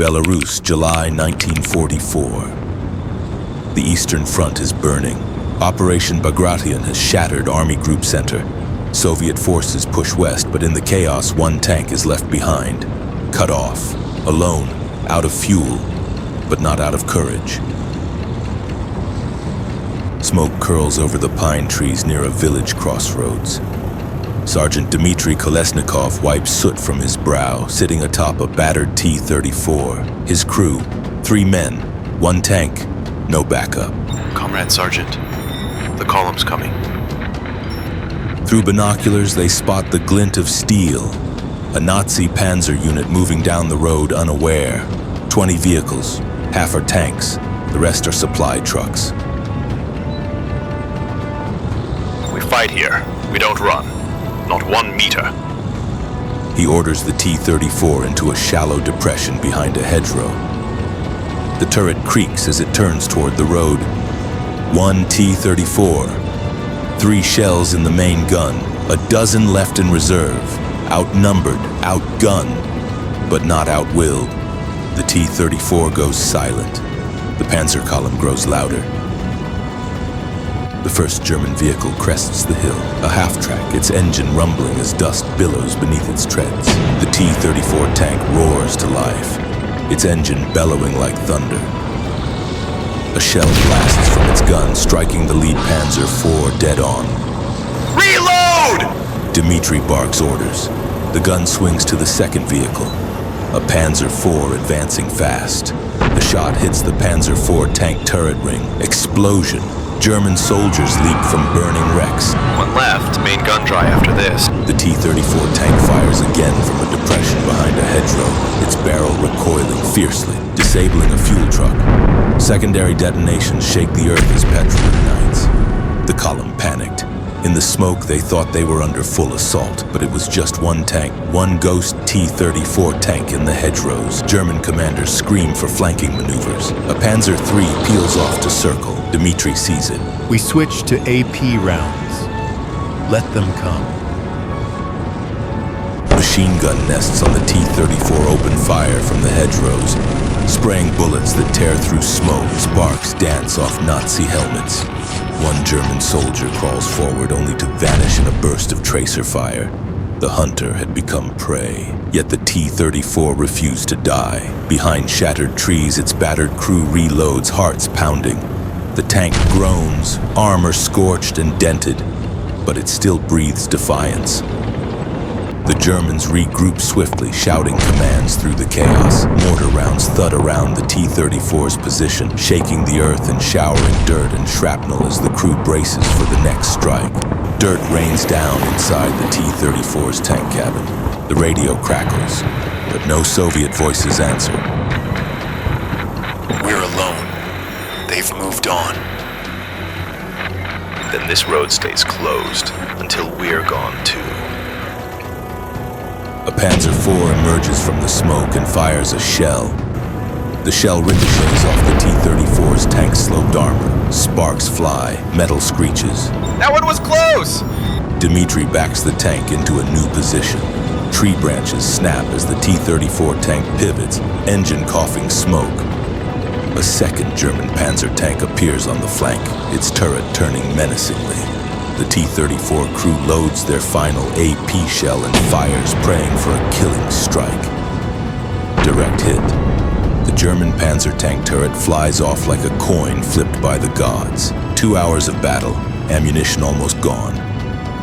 Belarus, July 1944. The Eastern Front is burning. Operation Bagration has shattered Army Group Center. Soviet forces push west, but in the chaos, one tank is left behind. Cut off, alone, out of fuel, but not out of courage. Smoke curls over the pine trees near a village crossroads. Sergeant Dmitry Kolesnikov wipes soot from his brow, sitting atop a battered T-34. His crew, 3 men, 1 tank, no backup. Comrade Sergeant, the column's coming. Through binoculars, they spot the glint of steel. A Nazi Panzer unit moving down the road unaware. 20 vehicles, half are tanks, the rest are supply trucks. We fight here. We don't run. Not 1 meter. He orders the T-34 into a shallow depression behind a hedgerow. The turret creaks as it turns toward the road. 1 T-34. 3 shells in the main gun. A dozen left in reserve. Outnumbered, outgunned, but not outwilled. The T-34 goes silent. The Panzer column grows louder. The first German vehicle crests the hill, a half-track, its engine rumbling as dust billows beneath its treads. The T-34 tank roars to life, its engine bellowing like thunder. A shell blasts from its gun, striking the lead Panzer IV dead on. Reload! Dmitry barks orders. The gun swings to the second vehicle, a Panzer IV advancing fast. The shot hits the Panzer IV tank turret ring. Explosion. German soldiers leap from burning wrecks. 1 left, main gun dry after this. The T-34 tank fires again from a depression behind a hedgerow, its barrel recoiling fiercely, disabling a fuel truck. Secondary detonations shake the earth as petrol ignites. The column panicked. In the smoke, they thought they were under full assault, but it was just 1 tank, 1 ghost T-34 tank in the hedgerows. German commanders scream for flanking maneuvers. A Panzer III peels off to circle. Dmitry sees it. We switch to AP rounds. Let them come. Machine gun nests on the T-34 open fire from the hedgerows, spraying bullets that tear through smoke. Sparks dance off Nazi helmets. 1 German soldier crawls forward only to vanish in a burst of tracer fire. The hunter had become prey, yet the T-34 refused to die. Behind shattered trees, its battered crew reloads, hearts pounding. The tank groans, armor scorched and dented, but it still breathes defiance. The Germans regroup swiftly, shouting commands through the chaos. Mortar rounds thud around the T-34's position, shaking the earth and showering dirt and shrapnel as the crew braces for the next strike. Dirt rains down inside the T-34's tank cabin. The radio crackles, but no Soviet voices answer. We're alone. They've moved on. Then this road stays closed until we're gone too. A Panzer IV emerges from the smoke and fires a shell. The shell ricochets off the T-34's tank-sloped armor. Sparks fly, metal screeches. That one was close! Dmitry backs the tank into a new position. Tree branches snap as the T-34 tank pivots, engine coughing smoke. A second German Panzer tank appears on the flank, its turret turning menacingly. The T-34 crew loads their final AP shell and fires, praying for a killing strike. Direct hit. The German Panzer tank turret flies off like a coin flipped by the gods. 2 hours of battle, ammunition almost gone.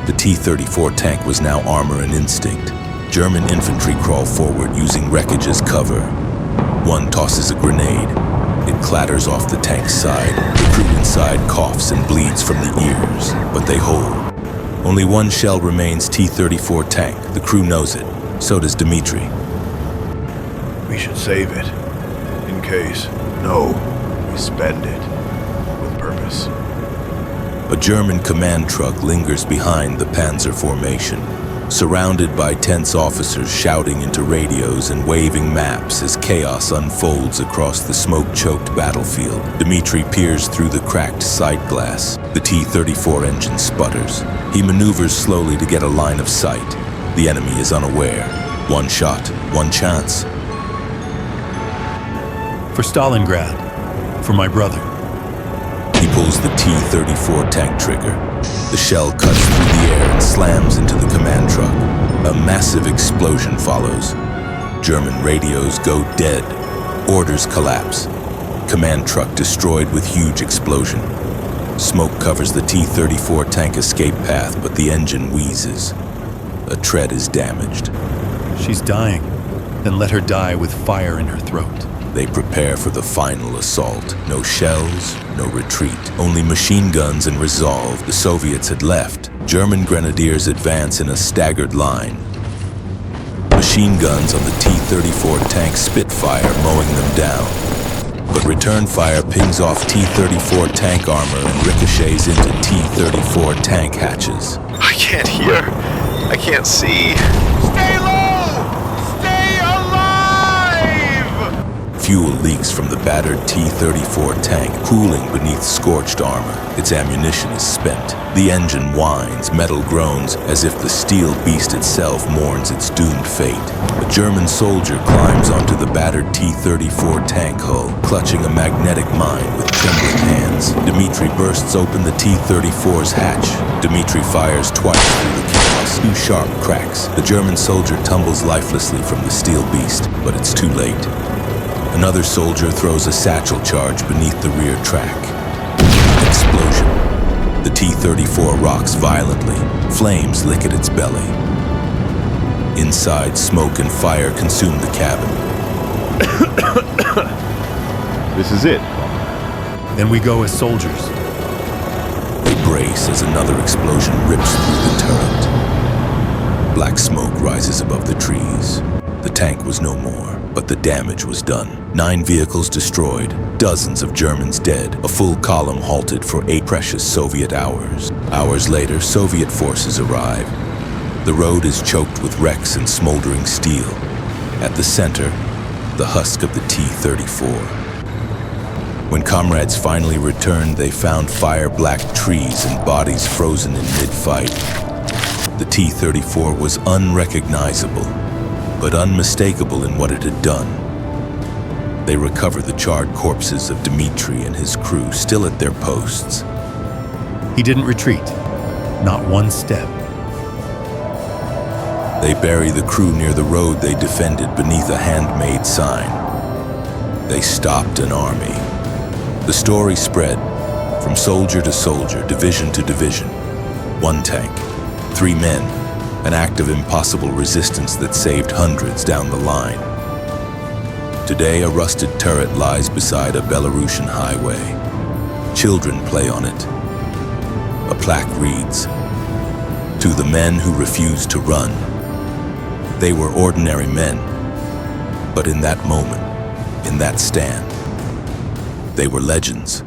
The T-34 tank was now armor and instinct. German infantry crawl forward using wreckage as cover. 1 tosses a grenade. It clatters off the tank's side. The crew inside coughs and bleeds from the ears, but they hold. Only 1 shell remains T-34 tank. The crew knows it. So does Dmitry. We should save it. In case. No, we spend it. With purpose. A German command truck lingers behind the Panzer formation, surrounded by tense officers shouting into radios and waving maps as chaos unfolds across the smoke-choked battlefield. Dmitry peers through the cracked sight glass. The T-34 engine sputters. He maneuvers slowly to get a line of sight. The enemy is unaware. 1 shot, 1 chance. For Stalingrad. For my brother. He pulls the T-34 tank trigger. The shell cuts through the air and slams into the command truck. A massive explosion follows. German radios go dead. Orders collapse. Command truck destroyed with huge explosion. Smoke covers the T-34 tank escape path, but the engine wheezes. A tread is damaged. She's dying. Then let her die with fire in her throat. They prepare for the final assault. No shells, no retreat. Only machine guns and resolve. The Soviets had left. German grenadiers advance in a staggered line. Machine guns on the T-34 tank spit fire, mowing them down. But return fire pings off T-34 tank armor and ricochets into T-34 tank hatches. I can't hear. I can't see. Stay low! Stay alive! Fuel leaks from the battered T-34 tank, cooling beneath scorched armor. Its ammunition is spent. The engine whines, metal groans, as if the steel beast itself mourns its doomed fate. A German soldier climbs onto the battered T-34 tank hull, clutching a magnetic mine with trembling hands. Dmitry bursts open the T-34's hatch. Dmitry fires twice through the chaos. 2 sharp cracks. The German soldier tumbles lifelessly from the steel beast, but it's too late. Another soldier throws a satchel charge beneath the rear track. Explosion. The T-34 rocks violently. Flames lick at its belly. Inside, smoke and fire consume the cabin. This is it. Then we go as soldiers. They brace as another explosion rips through the turret. Black smoke rises above the trees. The tank was no more, but the damage was done. 9 vehicles destroyed, dozens of Germans dead, a full column halted for 8 precious Soviet hours. Hours later, Soviet forces arrive. The road is choked with wrecks and smoldering steel. At the center, the husk of the T-34. When comrades finally returned, they found fire-black trees and bodies frozen in mid-fight. The T-34 was unrecognizable, but unmistakable in what it had done. They recover the charred corpses of Dmitry and his crew still at their posts. He didn't retreat. Not one step. They bury the crew near the road they defended beneath a handmade sign. They stopped an army. The story spread from soldier to soldier, division to division. 1 tank, 3 men, an act of impossible resistance that saved hundreds down the line. Today, a rusted turret lies beside a Belarusian highway. Children play on it. A plaque reads, "To the men who refused to run." They were ordinary men, but in that moment, in that stand, they were legends.